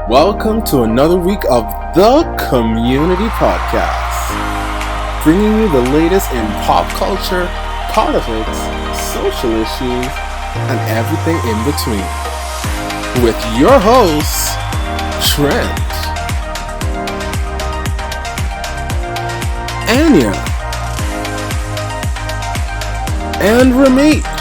Welcome to another week of the Community Podcast, bringing you the latest in pop culture, politics, social issues, and everything in between. With your hosts, Trent, Anya, and Ramesh.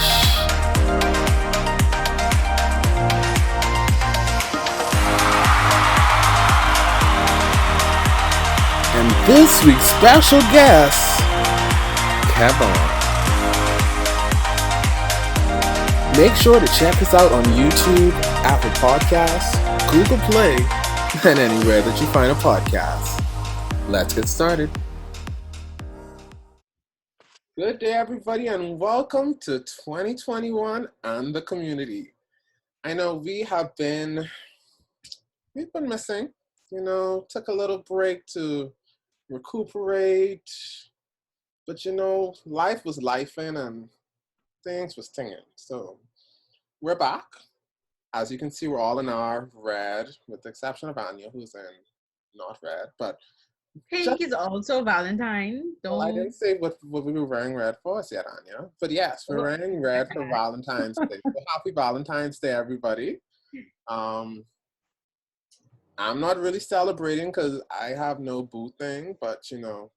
And this week's special guest, Kevin. Make sure to check us out on YouTube, Apple Podcasts, Google Play, and anywhere that you find a podcast. Let's get started. Good day, everybody, and welcome to 2021 and the community. I know we've been missing. Took a little break to recuperate, but life was lifing and things was tinging. So we're back. As you can see, we're all in our red, with the exception of Anya, who's in not red, but pink is also Valentine. Well, I didn't say what we were wearing red for yet, Anya. But yes, we're wearing red for Valentine's Day. So happy Valentine's Day, everybody. I'm not really celebrating because I have no boo thing, but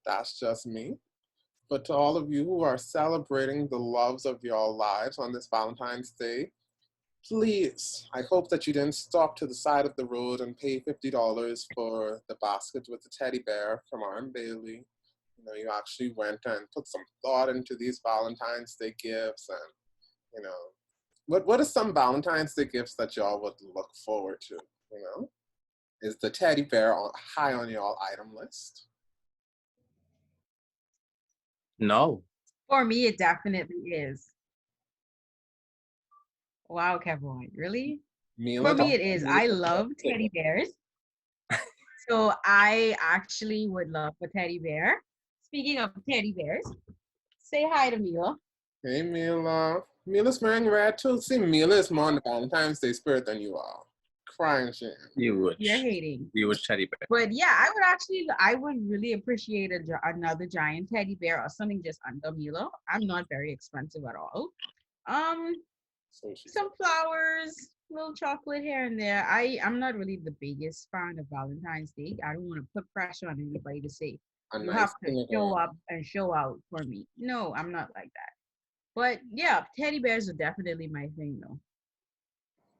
that's just me. But to all of you who are celebrating the loves of your lives on this Valentine's Day, please, I hope that you didn't stop to the side of the road and pay $50 for the basket with the teddy bear from R. Bailey. You actually went and put some thought into these Valentine's Day gifts, and what are some Valentine's Day gifts that y'all would look forward to? Is the teddy bear high on y'all item list? No. For me, it definitely is. Wow, Kevin, really? For me, it is. I love teddy bears. So I actually would love a teddy bear. Speaking of teddy bears, say hi to Mila. Hey, Mila. Mila's wearing red too. See, Mila is more in the Valentine's Day spirit than you are. Crying shame. You're hating. You would teddy bear. But yeah, I would really appreciate another giant teddy bear or something just under Mila. I'm not very expensive at all. Some flowers, little chocolate here and there. I'm not really the biggest fan of Valentine's Day. I don't want to put pressure on anybody to say you have to show up and show out for me. No, I'm not like that. But yeah, teddy bears are definitely my thing though.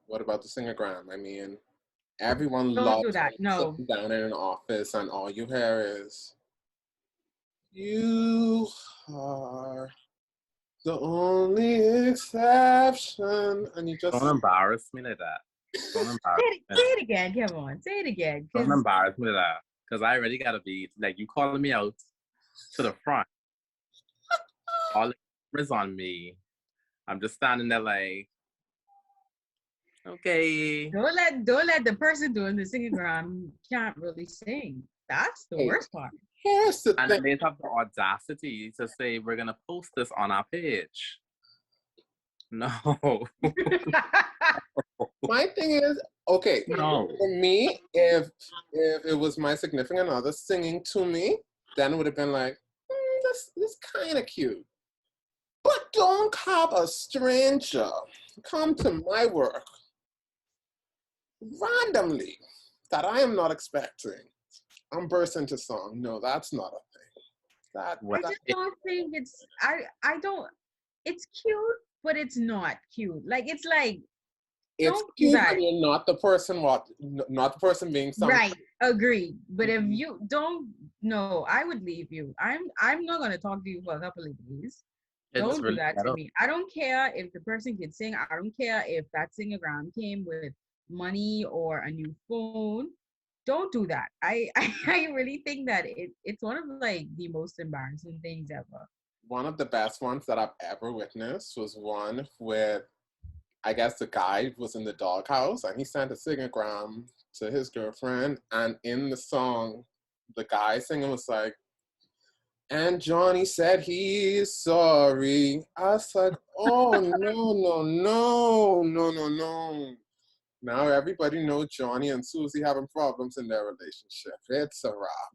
What about the singogram? I mean, everyone Don't loves do that. No. sitting down in an office and all you hear is, "You are the only exception," and you just don't embarrass me like that. Don't embarrass me. Say it again. Come on, say it again. Don't embarrass me like that, because I already gotta be like you calling me out to the front. All the cameras on me. I'm just standing there like, okay. Don't let the person doing the singogram can't really sing. That's the worst part. Here's the and thing. They have the audacity to say we're gonna post this on our page. No. My thing is, okay, no. For me, if it was my significant other singing to me, then it would have been like, this kind of cute. But don't have a stranger come to my work randomly that I am not expecting and burst into song. No, that's not a thing. I just don't think it's. I don't. It's cute, but it's not cute. It's cute when you're not the person. Not the person being something. Right. Agreed. But if you don't, no, I would leave you. I'm not gonna talk to you for a couple of days. Don't do that to me. I don't care if the person can sing. I don't care if that singogram came with money or a new phone. Don't do that. I really think that it's one of the most embarrassing things ever. One of the best ones that I've ever witnessed was one with, I guess the guy was in the doghouse and he sent a singogram to his girlfriend, and in the song, the guy singing was like, "And Johnny said he's sorry." I was like, oh, no. Now everybody knows Johnny and Susie having problems in their relationship. It's a wrap.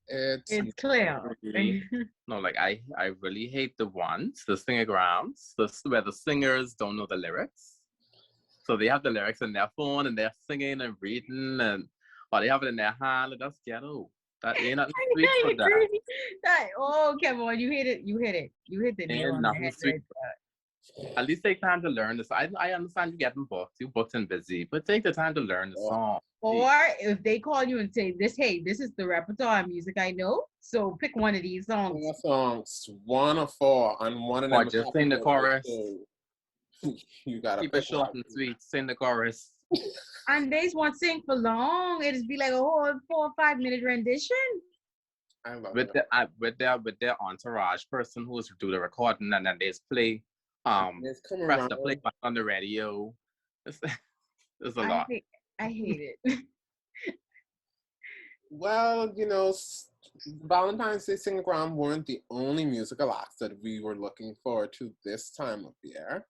It's clear. Really, no, like I really hate the singograms, where the singers don't know the lyrics. So they have the lyrics in their phone and they're singing and reading, or they have it in their hand. And that's ghetto. That ain't nothing sweet for that. Come on, you hit it. You hit the nail on the head. Right? At least take time to learn this. I understand you getting booked. You booked and busy, but take the time to learn the song. Or if they call you and say this is the repertoire of music I know, so pick one of these songs. 4 songs, 1 or 4, and one of them. Or just sing the chorus. You gotta keep it short and sweet. Sing the chorus. And they won't sing for long. It'll be like a whole 4 or 5 minute rendition. I love with it. With their entourage person who's do the recording, and then they just play press the play button on the radio. It's a lot. I hate it. Well, Valentine's Day Singogram weren't the only musical acts that we were looking forward to this time of year.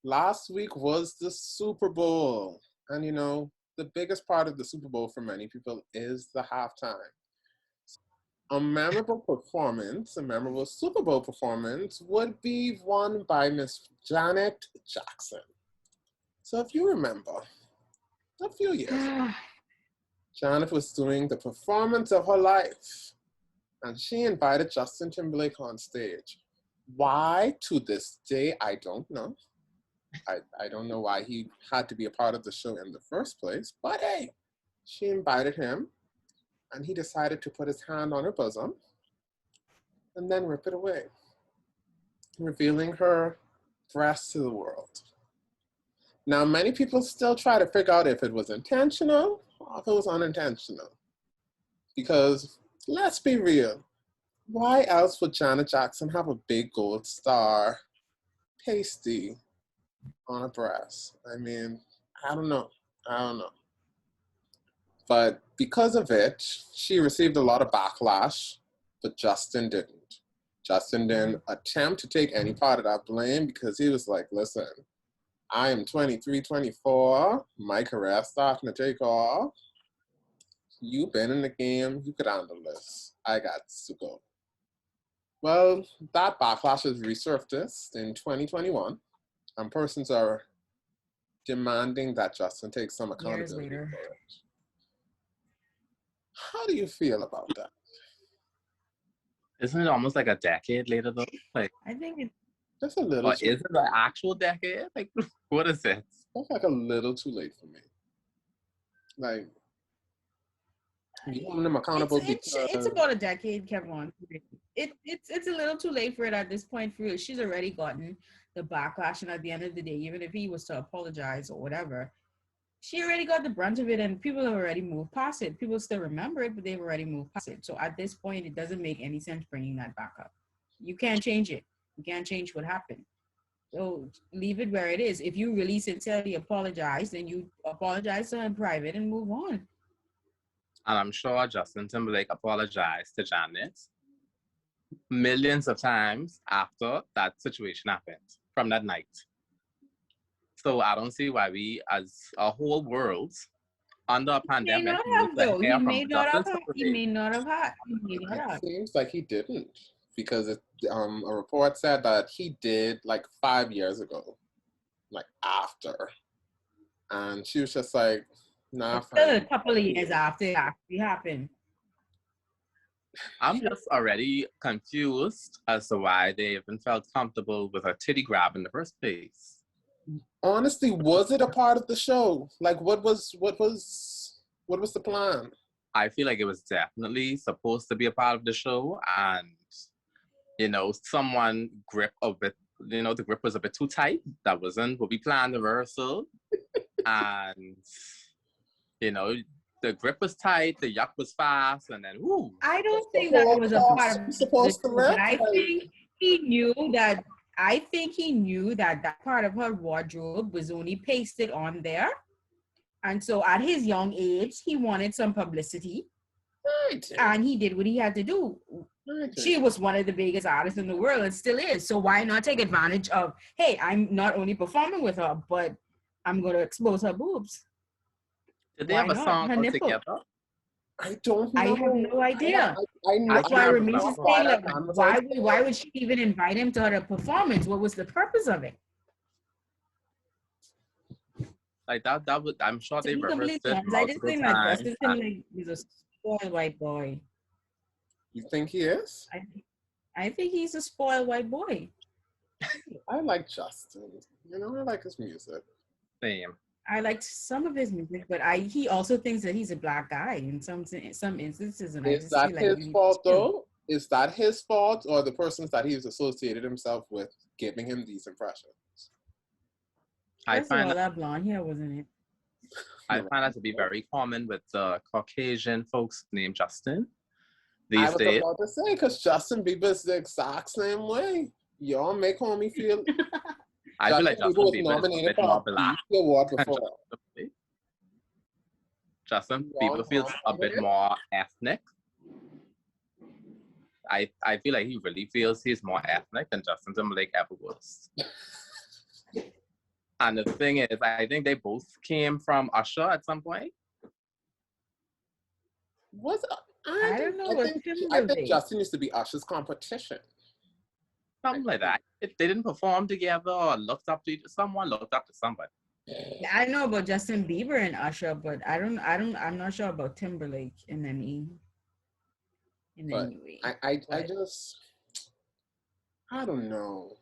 Last week was the Super Bowl. And, the biggest part of the Super Bowl for many people is the halftime. A memorable Super Bowl performance would be won by Miss Janet Jackson. So if you remember, a few years ago, Janet was doing the performance of her life, and she invited Justin Timberlake on stage. Why, to this day, I don't know. I don't know why he had to be a part of the show in the first place, but hey, she invited him, and he decided to put his hand on her bosom and then rip it away, revealing her breasts to the world. Now, many people still try to figure out if it was intentional or if it was unintentional. Because, let's be real, why else would Janet Jackson have a big gold star pasty on her breast? I mean, I don't know. But because of it, she received a lot of backlash, but Justin didn't. Justin didn't attempt to take any part of that blame because he was like, listen, I am 23, 24, my career starting to take off. You've been in the game, you could handle this. I got to go. Well, that backlash has resurfaced in 2021, and persons are demanding that Justin take some accountability for it. How do you feel about that? Isn't it almost like a decade later though? Like, I think it's just a little. Or is it an actual decade? Like, what is it? That's like a little too late for me. Like, you holding them accountable it's about a decade, Kevin. It's a little too late for it at this point. For real, she's already gotten the backlash, and at the end of the day, even if he was to apologize or whatever, she already got the brunt of it, and people have already moved past it. People still remember it, but they've already moved past it. So at this point, it doesn't make any sense bringing that back up. You can't change it. You can't change what happened. So leave it where it is. If you really sincerely apologize, then you apologize to her in private and move on. And I'm sure Justin Timberlake apologized to Janet millions of times after that situation happened from that night. So I don't see why we, as a whole world, under a pandemic, he may not have. It seems like he didn't, because a report said that he did like 5 years ago, like after, and she was just like, nah. Still a couple of years after it actually happened. I'm just already confused as to why they even felt comfortable with a titty grab in the first place. Honestly, was it a part of the show? Like, what was the plan? I feel like it was definitely supposed to be a part of the show, and someone gripped a bit. The grip was a bit too tight. That wasn't what we planned the rehearsal, and the grip was tight, the yuck was fast, and then whoo. I don't think that was a part of supposed to rip. I think he knew that. I think he knew that part of her wardrobe was only pasted on there. And so at his young age, he wanted some publicity. Right. And he did what he had to do. Right. She was one of the biggest artists in the world and still is. So why not take advantage of, hey, I'm not only performing with her, but I'm going to expose her boobs. Did they Why have a not? song Her all nipple. together? I don't I have know. no idea. I I That's why can't Ramiz is remember. why saying, that like, man was on why stage. would she even invite him to her performance? What was the purpose of it? Like that would, I'm sure To they be rehearsed completely it honest, I just multiple think that times. Justin And Timberlake is a spoiled white boy. You think he is? I think he's a spoiled white boy. I like Justin. You know, I like his music. same. I liked some of his music, but he also thinks that he's a black guy in some instances, and I Is just that feel like his we need to fault chill. though? Is that his fault or the persons that he's associated himself with giving him these impressions? I First of find all, that blonde hair wasn't it. I find that to be very common with Caucasian folks named Justin I these was days. about to say, because Justin Bieber's the exact same way. Y'all make homie feel. I feel like Justin was Bieber is a nominated bit for more a black BET Award than before. Justin Y'all Bieber feels a bit nominated? more ethnic. I feel like he really feels he's more ethnic than Justin Timberlake ever was. And the thing is, I think they both came from Usher at some point. Was I don't know what I think Timberlake. Justin used to be Usher's competition. Something like that. They didn't perform together or someone looked up to somebody. I know about Justin Bieber and Usher, but I'm not sure about Timberlake in any way. I just, I don't know.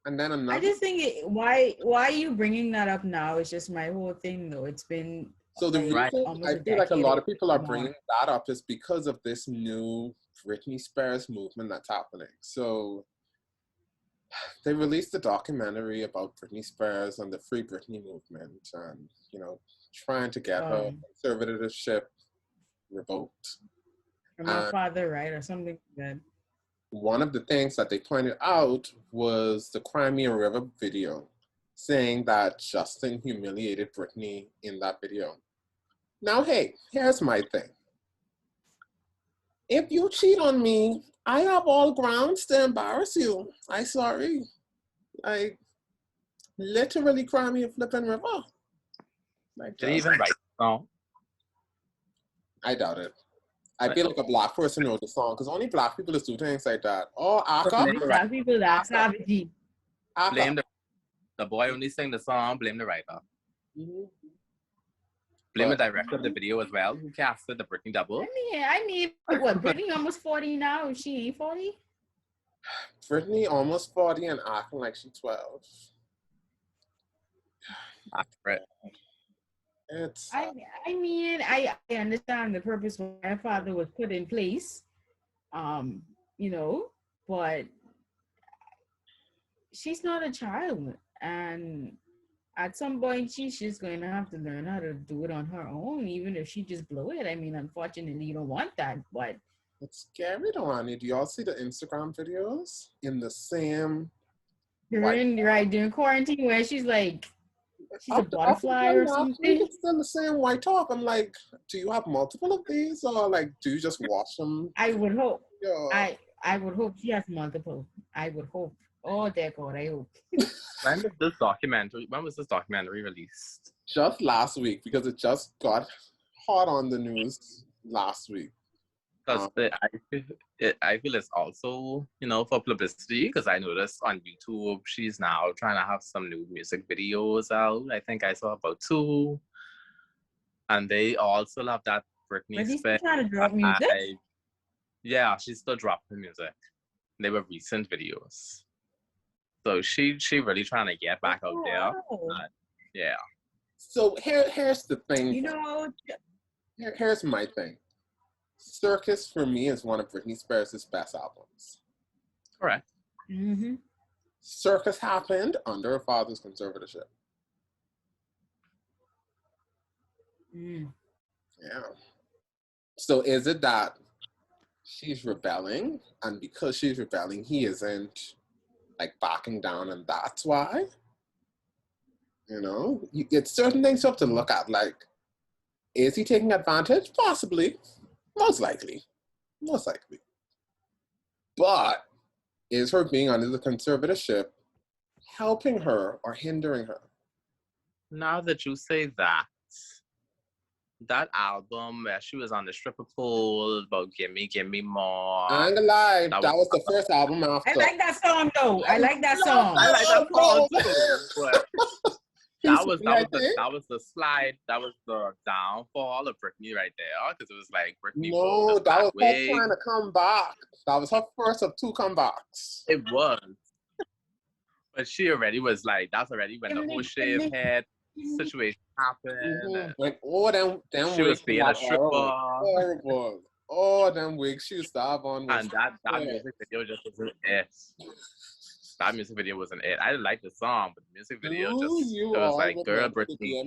And then another. I just think why are you bringing that up now? It's just my whole thing though. It's been So the like reason almost I a feel like a decade lot or of people are more. bringing that up is because of this new Britney Spears movement that's happening. So they released a documentary about Britney Spears and the Free Britney movement, and you know, trying to get her conservatorship revoked. From her father, right, or something like that. One of the things that they pointed out was the Crimea River video, saying that Justin humiliated Britney in that video. Now, hey, here's my thing. If you cheat on me, I have all grounds to embarrass you. I'm sorry. Like, literally cry me a flipping river. Like, Did he even write the song? I doubt it. I feel like a black person wrote the song because only black people do things like that. Oh, Aka. Black people that savage. Blame the boy only sang the song, blame the writer. Mm-hmm. Blame the director of the video as well, who casted the Britney double. I mean, what, Britney almost 40 now? She ain't 40? Britney almost 40 and acting like she's 12. Accurate. I mean, I understand the purpose why my father was put in place, you know, but she's not a child, and at some point she's going to have to learn how to do it on her own, even if she just blow it. I mean, unfortunately, you don't want that, but it's scary though, Annie. Do y'all see the Instagram videos in the same during quarantine where she's like she's a butterfly or something? It's still the same white top. I'm like, do you have multiple of these, or like, do you just wash them? I would hope. Yeah. I would hope she has multiple. I would hope. Oh, dear God, I hope. When was this documentary released? Just last week, because it just got hot on the news last week. Because I feel it's also, you know, for publicity, because I noticed on YouTube she's now trying to have some new music videos out. I think I saw about 2. And they also have that Britney Spears. But trying to drop music? Yeah, she's still dropping music. They were recent videos. So she really trying to get back out there. Yeah. So here's the thing. You know, here's my thing. Circus for me is one of Britney Spears' best albums. Correct. Mm-hmm. Circus happened under her father's conservatorship. Mm. Yeah. So is it that she's rebelling, and because she's rebelling, he isn't like backing down, and that's why? You know, you get certain things you have to look at. Like, is he taking advantage? Possibly. Most likely. But is her being under the conservatorship helping her or hindering her? Now that you say that, that album where she was on the stripper pole about give me more. I ain't gonna lie, that was the first album I after. like that song though. I like that song. I like that song too. But that was the slide. That was the downfall of Britney right there, because it was like Britney. No, that was her trying to come back. That was her first of 2 comebacks. It was, but she already was like, that's already when the whole shaved head situation happened. When all them she was being a stripper. Horrible. Oh, them wigs she used to have on. And that music video just wasn't it. That music video wasn't it. I didn't like the song, but the music video it was like, girl, Britney,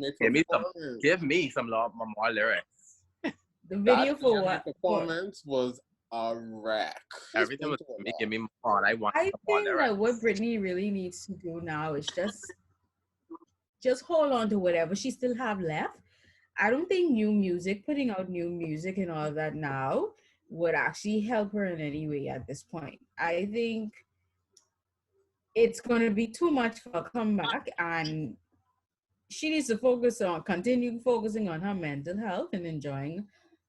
give me some more lyrics. The video for what? Performance was a wreck. Everything was making me more. I think that what Britney really needs to do now is just hold on to whatever she still have left. I don't think putting out new music and all that now would actually help her in any way at this point. I think it's going to be too much for a comeback, and she needs to continue focusing on her mental health and enjoying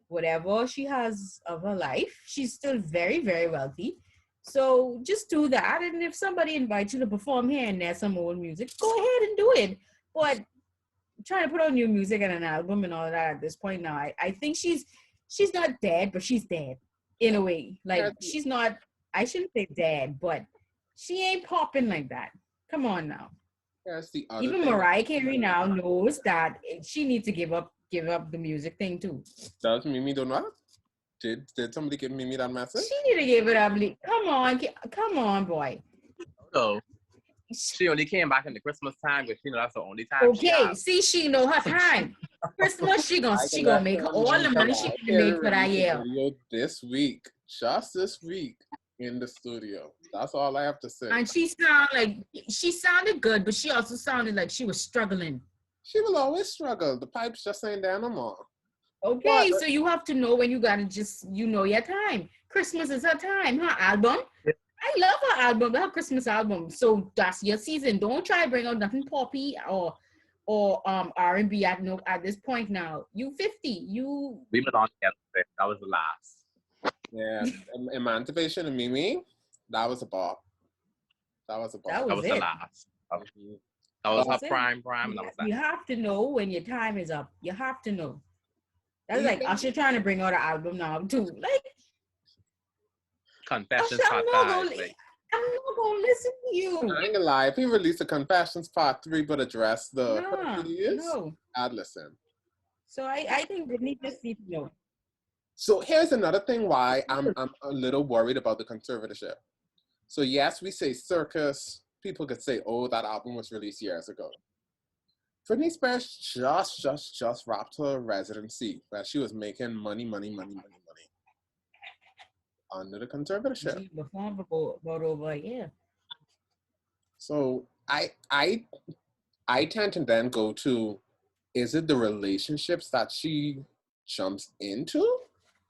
whatever she has of her life. She's still very, very wealthy. So just do that. And if somebody invites you to perform here and there some old music, go ahead and do it. But trying to put out new music and an album and all that at this point now, I think she's not dead, but she's dead in a way. Like she's not, I shouldn't say dead, but she ain't popping like that. Come on now. Even Mariah Carey now knows that she needs to give up the music thing too. Does Mimi do not? Did somebody give Mimi that message? She need to give it up. Come on, boy. Oh, she only came back in the Christmas time because she know that's the only time. Okay, she know her time. Christmas, she gonna make all the money she can make for that year. This week, just this week in the studio. That's all I have to say. And she sounded good, but she also sounded like she was struggling. She will always struggle. The pipes just ain't there no more. Okay, so you have to know when you gotta your time. Christmas is her time. Her album. I love her album, her Christmas album. So that's your season. Don't try to bring out nothing poppy or R&B at this point now. You 50. We were on together. That was the last. Yeah, Emancipation and Mimi. That was a bop. That was the last. That was her prime. And that was that. You have to know when your time is up. You have to know. That's like Usher trying to bring out an album now too. Like Confessions Usher, I'm not gonna listen to you. I ain't gonna lie. If he released a Confessions Part 3 but address the I'd listen. So I think Britney just needs to know. So here's another thing why I'm a little worried about the conservatorship. So yes, we say circus. People could say, oh, that album was released years ago. Britney Spears just wrapped her residency where she was making money under the conservatorship. She performed for about over a year. So I tend to then go to, is it the relationships that she jumps into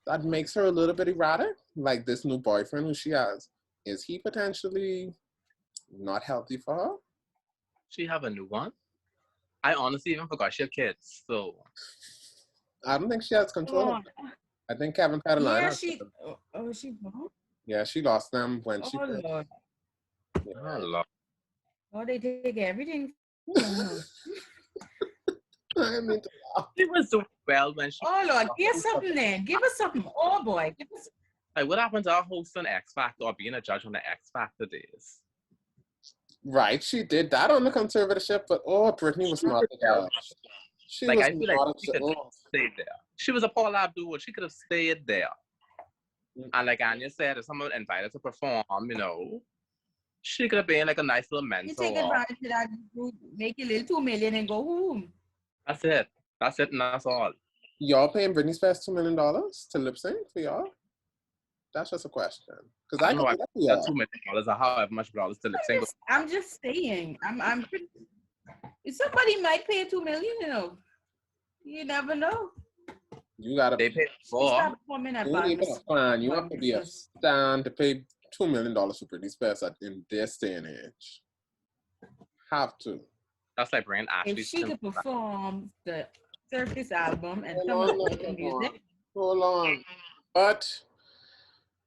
that makes her a little bit erratic? Like this new boyfriend who she has, is he potentially not healthy for her? She have a new one? I honestly even forgot she had kids, so I don't think she has control of them. I think Kevin Federline. Yeah, she gone? Yeah, she lost them when she. Lord. Yeah. Oh, Lord. Oh, they take everything. I mean to laugh. She was doing well when she. Oh Lord, give us something then. Give us something. Oh boy, give us. Like what happened to her hosting X Factor or being a judge on the X Factor days? Right, she did that on the conservatorship, but Britney was not the judge. She like was I feel like she could have stayed there. She was a Paula Abdul. She could have stayed there. And like Anya said, if someone invited to perform, she could have been like a nice little mentor. You take advantage of that, make a little $2 million and go home. That's it, and that's all. Y'all paying Britney Spears $2 million to lip sync for y'all? That's just a question. Because I know that's $2 million or however much dollars to lip sync. I'm just saying. I'm pretty. Somebody might pay $2 million, You never know. You gotta. They pay for. You have to be a stan to pay $2 million for Britney Spears in this day and age. Have to. That's like bringing Ashley. If she could perform the Surface album and some Hold on, recording music. hold on. But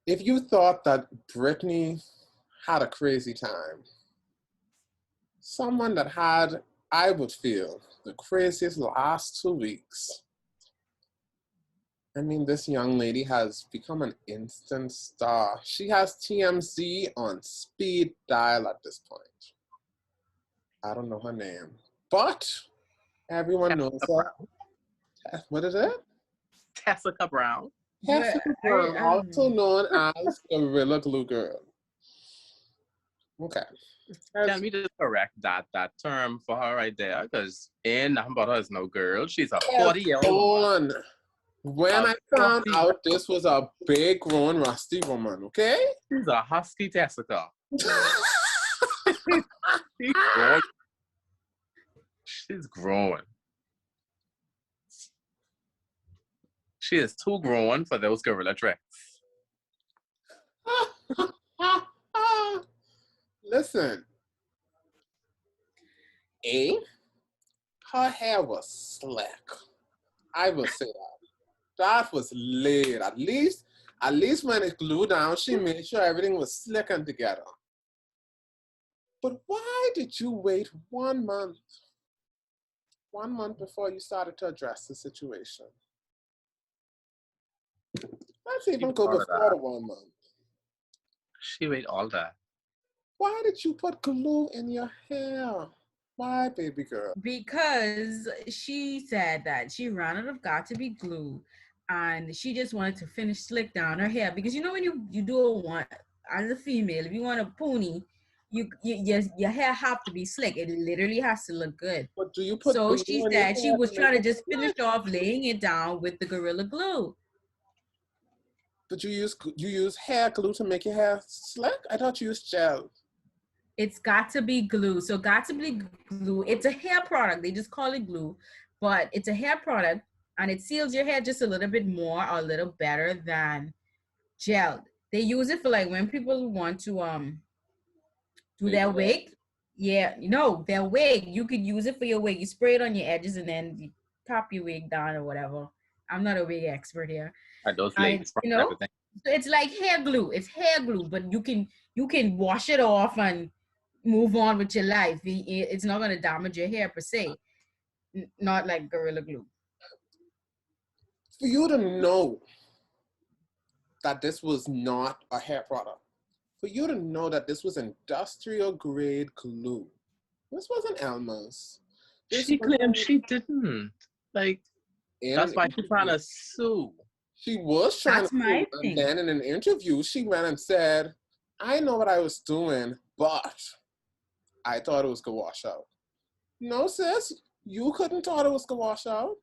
if you thought that Britney had a crazy time, someone that had, I would feel, the craziest last 2 weeks. I mean, this young lady has become an instant star. She has TMZ on speed dial at this point. I don't know her name, but everyone knows her. What is it? Tessica Brown. Tessica I Brown, don't also know. known as Gorilla Glue Girl. Okay. Can we just correct that term for her right there? Because ain't nothing but her is no girl. She's a 40-year-old woman. When I found out this was a big grown rusty woman, okay? She's a husky Tessica. She's grown. She's growing. She is too grown for those gorilla tricks. Listen. Her hair was slick. I will say that. That was laid. At least when it glued down, she made sure everything was slick and together. But why did you wait 1 month? 1 month before you started to address the situation. Let's even go before the 1 month. She wait all that. Why did you put glue in your hair? Why, baby girl? Because she said that she ran out of got to be glue and she just wanted to finish slick down her hair. Because you know when you do want, as a female, if you want a pony, your hair have to be slick. It literally has to look good. But do you put so glue she in said your she hair was to trying to make just it finish off laying it down with the Gorilla Glue. But you use hair glue to make your hair slick? I thought you used gel. It's got to be glue. So got to be glue. It's a hair product. They just call it glue, but it's a hair product and it seals your hair just a little bit more or a little better than gel. They use it for like when people want to do their wig. Yeah, their wig. You could use it for your wig. You spray it on your edges and then you top your wig down or whatever. I'm not a wig expert here. And those ladies, everything. So it's like hair glue. It's hair glue, but you can wash it off and move on with your life. It's not going to damage your hair per se. Not like Gorilla Glue. For you to know that this was not a hair product, for you to know that this was industrial grade glue, this wasn't Elmer's. She claimed she didn't. Like, that's why she's trying to sue. She was trying to sue, and then in an interview, she went and said, I know what I was doing, but I thought it was going to wash out. No, sis, you couldn't thought it was going to wash out.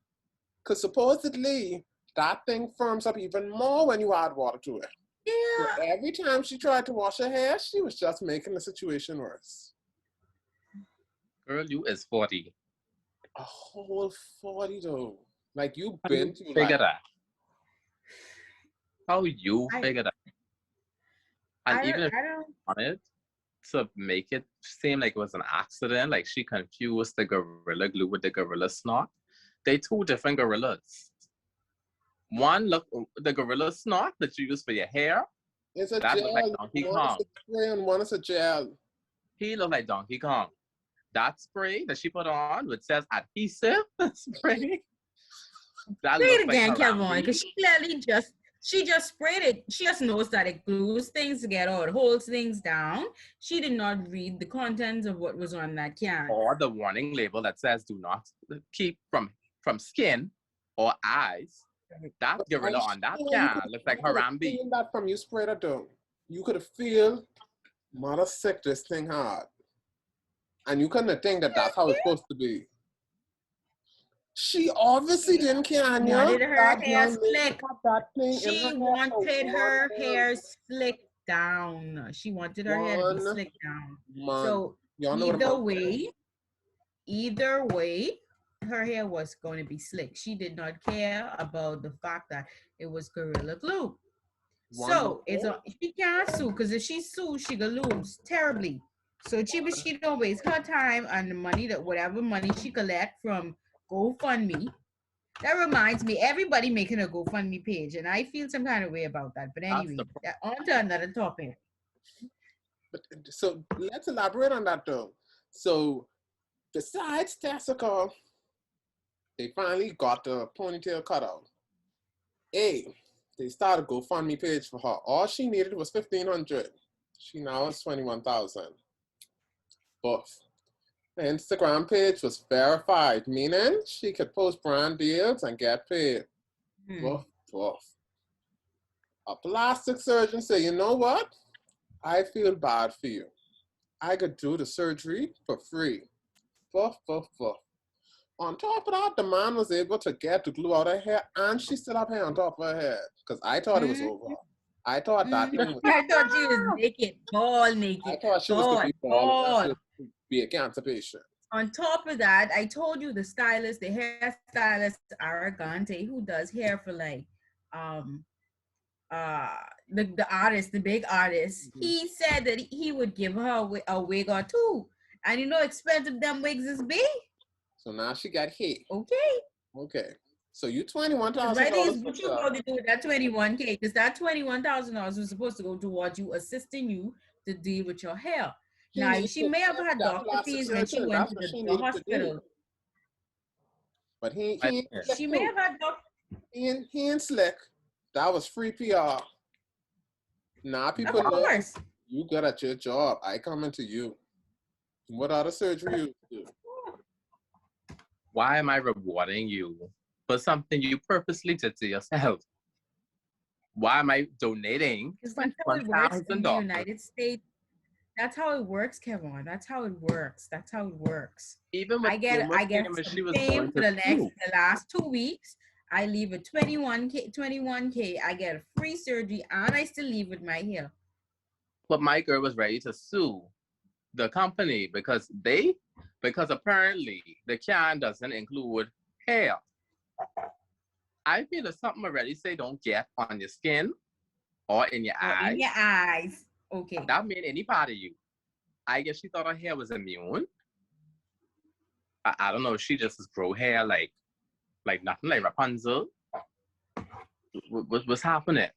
Because supposedly, that thing firms up even more when you add water to it. Yeah. So every time she tried to wash her hair, she was just making the situation worse. Girl, you is 40. A whole 40 though. Like you've been to figure that. How you figure that? And even if you wanted to make it seem like it was an accident, like she confused the Gorilla Glue with the Gorilla Snot, they two different gorillas. One look the Gorilla Snot that you use for your hair. It's a that gel. Look like Donkey Kong. One is a spray and one is a gel. He looked like Donkey Kong. That spray that she put on, which says adhesive spray. That say it again, Kevin, because she just sprayed it. She just knows that it glues things together or it holds things down. She did not read the contents of what was on that can. Or the warning label that says do not keep from skin or eyes. That gorilla on that can looks like Harambe. That from you sprayed it down. You could feel mother sick this thing hard. And you couldn't think that that's how it's supposed to be. She obviously didn't care. She wanted her hair slick. She wanted her hair slick down. She wanted her hair to be slick down. So either way, her hair was going to be slick. She did not care about the fact that it was Gorilla Glue. So she can't sue because if she sues, she gonna lose terribly. So she don't waste her time and the money, that whatever money she collect from GoFundMe That reminds me, everybody making a GoFundMe page, and I feel some kind of way about that. But anyway, on to another topic. But so let's elaborate on that though. So besides Tessica, they finally got the ponytail cut out. They started a GoFundMe page for her. All she needed was $1,500. She now has 21,000. But the Instagram page was verified, meaning she could post brand deals and get paid. Woof, woof. A plastic surgeon said, you know what? I feel bad for you. I could do the surgery for free. Woof, woof, woof. On top of that, the man was able to get the glue out of her hair, and she still have hair on top of her head. Because I thought it was over. I thought that thing was... I thought she was naked, ball naked. I thought she was going to be bald, be a cancer patient. On top of that, I told you the stylist, the hairstylist, Aragante, who does hair for like, the artist, the big artist, he said that he would give her a wig or two. And you know, expensive them wigs is big. So now she got hit. Okay. So you $21,000. Right, is what you going to do with that $21K? Because that $21,000 was supposed to go towards you, assisting you to deal with your hair. Now she may have had doctor fees when she went to the hospital. But he may have had doctor. He ain't slick. That was free PR. Now people know you good at your job. I coming to you. What other surgery you do? Why am I rewarding you for something you purposely did to yourself? Why am I donating? Because that's how it works in the United States. That's how it works, Kevin. That's how it works. Even when I get some fame for the last 2 weeks. I leave with 21K. I get a free surgery, and I still leave with my hair. But my girl was ready to sue the company because apparently the can doesn't include hair. I feel there's something already say don't get on your skin or in your eyes. In your eyes. Okay. That mean any part of you. I guess she thought her hair was immune. I don't know. She just grow hair like nothing, like Rapunzel. What's happening?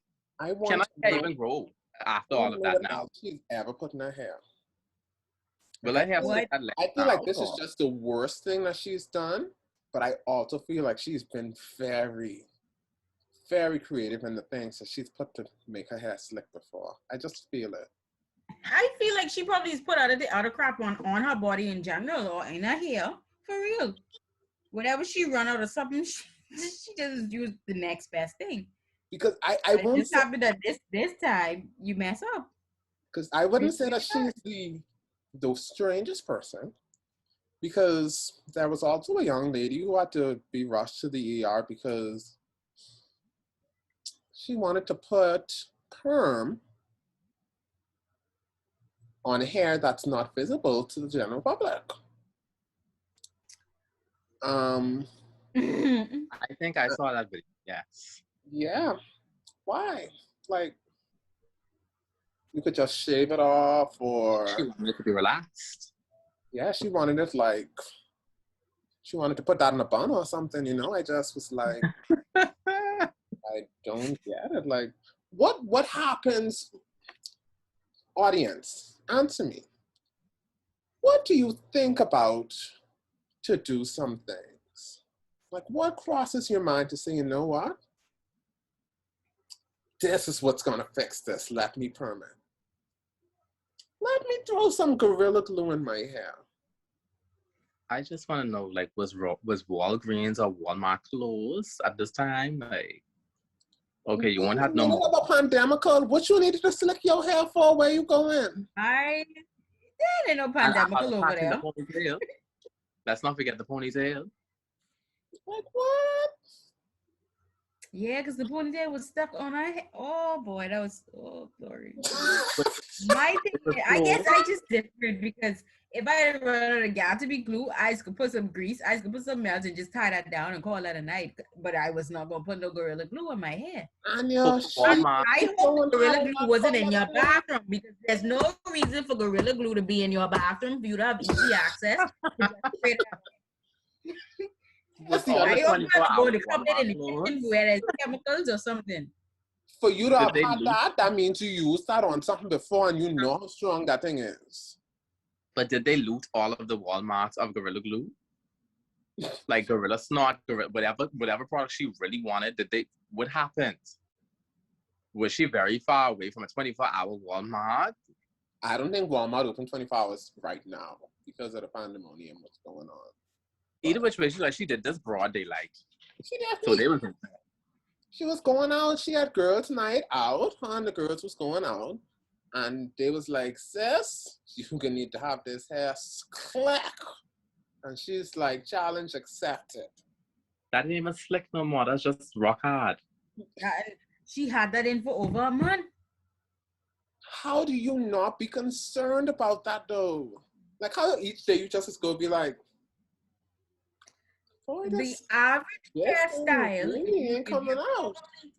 Can I even grow after all of that now? She's ever put in her hair. Will I have I feel like this is just the worst thing that she's done, but I also feel like she's been very, very creative in the things that she's put to make her hair slick before. I just feel it. I feel like she probably has put other crap on her body in general or in her hair, for real. Whenever she run out of something, she just use the next best thing. Because I won't just happened that this time you mess up. Because I wouldn't say that she's the strangest person, because there was also a young lady who had to be rushed to the ER because she wanted to put perm on hair that's not visible to the general public. I think I saw that video. Yes. Yeah. Why? Like, you could just shave it off, or she wanted it to be relaxed. Yeah, she wanted it like she wanted to put that in a bun or something, you know. I just was like, I don't get it. Like, what happens? Audience, answer me. What do you think about to do some things? Like, what crosses your mind to say, you know what? This is what's gonna fix this. Let me perm it. Let me throw some Gorilla Glue in my hair. I just want to know, like, was Walgreens or Walmart closed at this time? Like, okay, you won't have no more. About pandemic, what you needed to slick your hair for? Where you going? There ain't no pandemic over there. The let's not forget the ponytail. Like what? Yeah, because the ponytail was stuck on her head. Oh boy, that was glory. My thing, I guess I just different because if I had run out of gas to be glue, I could put some grease, I could put some melt and just tie that down and call that a night. But I was not gonna put no Gorilla Glue on my hair. I hope Gorilla Glue wasn't in your bathroom, because there's no reason for Gorilla Glue to be in your bathroom for you to have easy access. With See, all Are the you about 24 to go hour to come in the kitchen clothes, where there's chemicals or something? for you to did have they had loot? that, that means you used that on something before and you know how strong that thing is. But did they loot all of the Walmarts of Gorilla Glue? Like Gorilla Snot, Gorilla, whatever product she really wanted, what happened? Was she very far away from a 24-hour Walmart? I don't think Walmart open 24 hours right now because of the pandemonium what's going on. Either which way, she did this broad daylight. She So definitely, they was she was going out. She had girls' night out. Her and the girls was going out. And they was like, sis, you're going to need to have this hair clack. And she's like, challenge accepted. that ain't even slick no more. That's just rock hard. She had that in for over a month. How do you not be concerned about that though? Like how each day you just go be like, boy, The average hairstyle, really ain't coming out. taking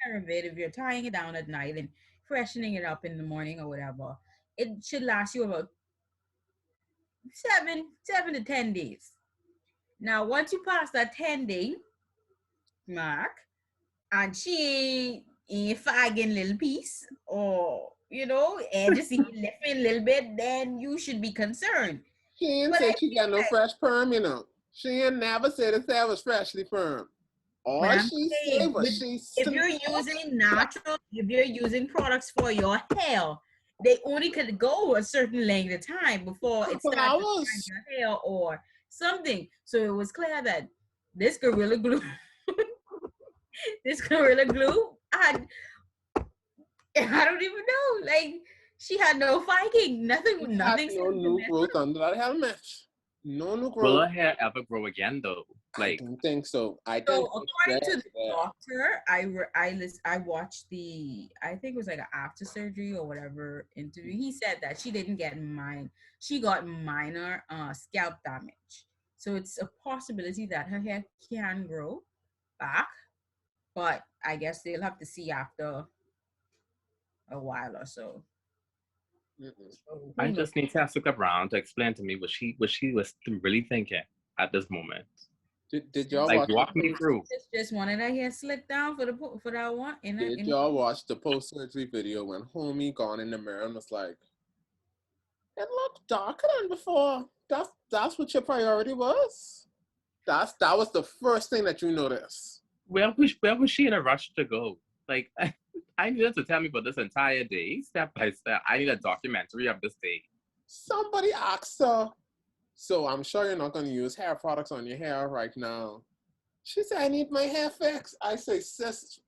care of it, if you're tying it down at night and freshening it up in the morning or whatever, it should last you about 7 to 10 days. Now, once you pass that 10-day mark, and she ain't fagging little piece, or and just even lifting a little bit, then you should be concerned. She ain't But say she got no fresh perm, you know. She ain't never said his hair was freshly perm. All I'm she saying, said was she if you're using natural, if you're using products for your hair, they only could go a certain length of time before it couple starts to hours. burn your hair or something. So it was clear that this Gorilla Glue, this Gorilla Glue, I don't even know. Like she had no fighting, nothing, nothing. No new growth under that helmet. No new growth. Will her hair ever grow again though? I don't think so. So according to the doctor, I watched I think it was like an after surgery or whatever interview. He said that she didn't get she got minor scalp damage. So it's a possibility that her hair can grow back, but I guess they'll have to see after a while or so. So I just need Jessica Brown to explain to me what she was really thinking at this moment. Did y'all like watch walk me through? Just wanted her hair slicked down for that one. Did y'all watch the post-surgery video when homie gone in the mirror and was like, it looked darker than before. That's what your priority was? That was the first thing that you noticed. Where was she in a rush to go? Like I needed to tell me about this entire day, step by step. I need a documentary of this day. Somebody asked her. So I'm sure you're not going to use hair products on your hair right now. She said, I need my hair fixed. I say, sis.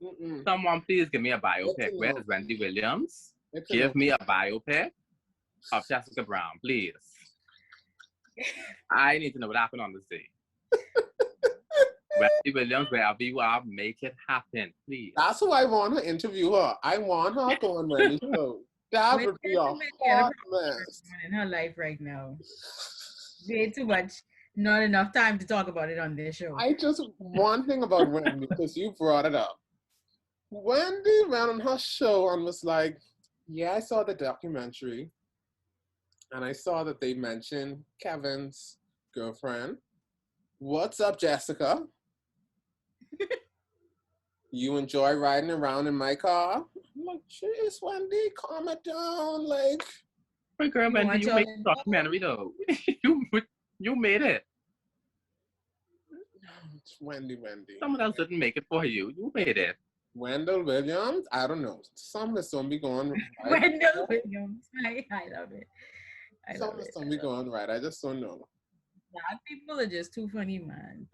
Someone please give me a biopic. Where's Wendy Williams? Give me a biopic of Jessica Brown, please. I need to know what happened on this day. Wendy Williams, wherever you are, make it happen, please. That's who I want to interview her. I want her to go on Wendy's show. That would be a hot mess in her life right now. Way too much. Not enough time to talk about it on this show. One thing about Wendy, because you brought it up. Wendy ran on her show and was like, yeah, I saw the documentary. And I saw that they mentioned Kevin's girlfriend. What's up, Jessica? You enjoy riding around in my car? I'm like, jeez, Wendy, calm it down. Like, but girl, Wendy, you made the documentary though. you made it. Wendy. Someone else didn't make it for you. You made it. Wendell Williams? I don't know. Some is gonna be going right. Wendell Williams. I love it. Some is gonna be going right. I just don't know. Black people are just too funny, man.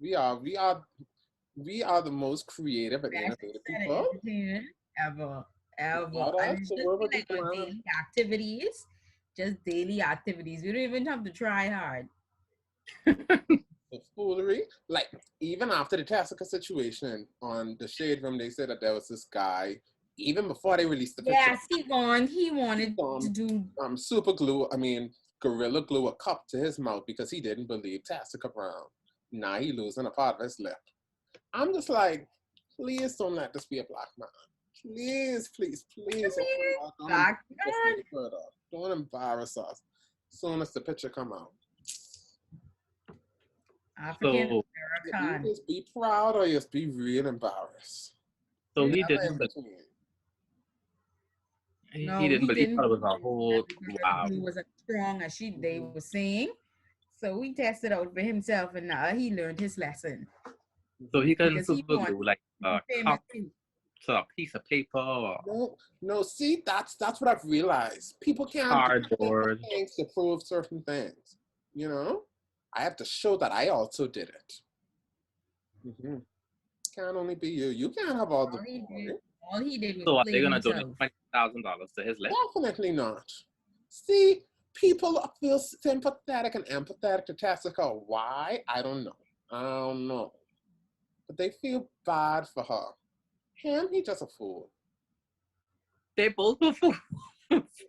We are the most creative and innovative people ever. Daily activities. We don't even have to try hard. The foolery, like even after the Jessica situation on the Shade Room, they said that there was this guy. Even before they released the picture, yes, he wanted to do super glue. I mean, Gorilla Glue a cup to his mouth because he didn't believe Jessica Brown. Now he losing a part of his lip. I'm just like, please don't let this be a black man. Please. Don't embarrass us. As soon as the picture come out. African So You American. just be proud or just be real embarrassed. he Never didn't in between. he No, didn't he believe didn't it was a believe that whole the wow. glue was as strong as they Mhm. were saying. So he tested out for himself, and now he learned his lesson So he can because he super wanted glue like to a be famous cup too. to a piece of paper or No, no. See, that's what I've realized. People can't do simple cardboard. things to prove certain things. You know, I have to show that I also did it. Hmm. Can't only be you. You can't have all the All he did, glory. all he did was So are they play gonna donate himself. $20,000 to his list? Definitely not. See, people feel sympathetic and empathetic to Tessica. Why? I don't know. I don't know. But they feel bad for her. Him, he just a fool. They both were fools.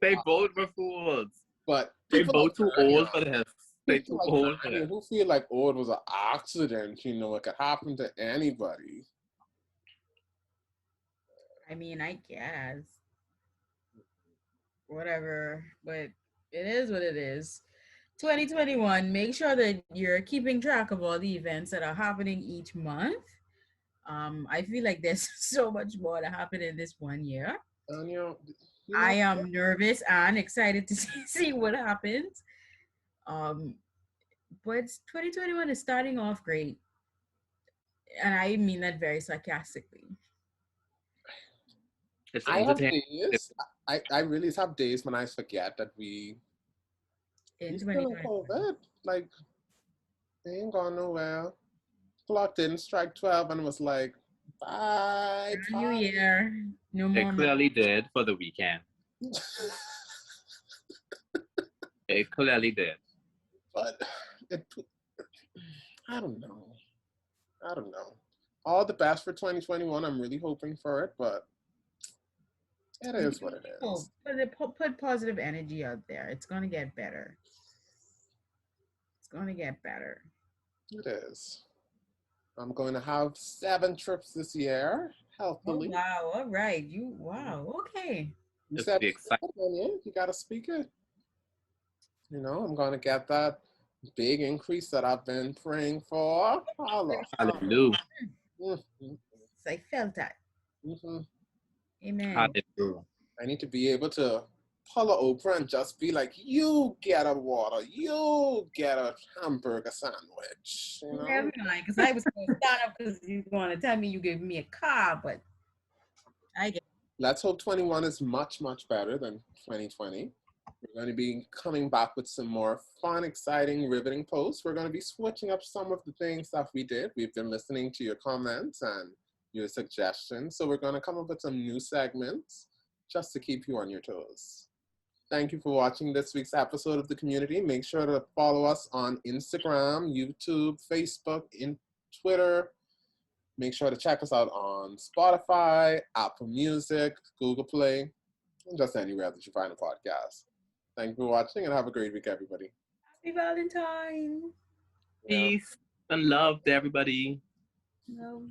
They both were fools. But They people like both too Ernie, old for this. They people too like old for Ernie this. who feel like, oh, it was an accident. You know, it could happen to anybody. I mean, I guess whatever, but it is what it is. 2021, make sure that you're keeping track of all the events that are happening each month. I feel like there's so much more to happen in this one year. And you I know, am nervous and excited to see what happens. Um, but 2021 is starting off great, and I mean that very sarcastically. It's I have entertaining. days. I really have days when I forget that In we still in 2021, COVID. Like, they ain't gone nowhere. Clock didn't strike 12 and was like, bye, brand new bye. year, no It more clearly did for the weekend. It clearly did. But it, I don't know. I don't know. All the best for 2021. I'm really hoping for it, but it is what it is. put positive energy out there. It's gonna get better. It's gonna get better. It is. I'm going to have 7 trips this year, Oh healthily. wow! All right, you wow. Okay. You It's said the excitement. you got to speak it. You know, I'm going to get that big increase that I've been praying for. Holla, holla. Hallelujah. Mm-hmm. So I felt that. Mm-hmm. Amen. Hallelujah. I need to be able to pull a Oprah and just be like, you get a water, you get a hamburger sandwich, you know? Never mind, because I was going to start up because you're going to tell me you gave me a car, but I get. Let's hope 21 is much, much better than 2020. We're going to be coming back with some more fun, exciting, riveting posts. We're going to be switching up some of the things that we did. We've been listening to your comments and your suggestions. So we're going to come up with some new segments just to keep you on your toes. Thank you for watching this week's episode of The Community. Make sure to follow us on Instagram, YouTube, Facebook, in Twitter. Make sure to check us out on Spotify, Apple Music, Google Play, and just anywhere that you find a podcast. Thank you for watching and have a great week, everybody. Happy Valentine. Yeah. Peace and love to everybody. No.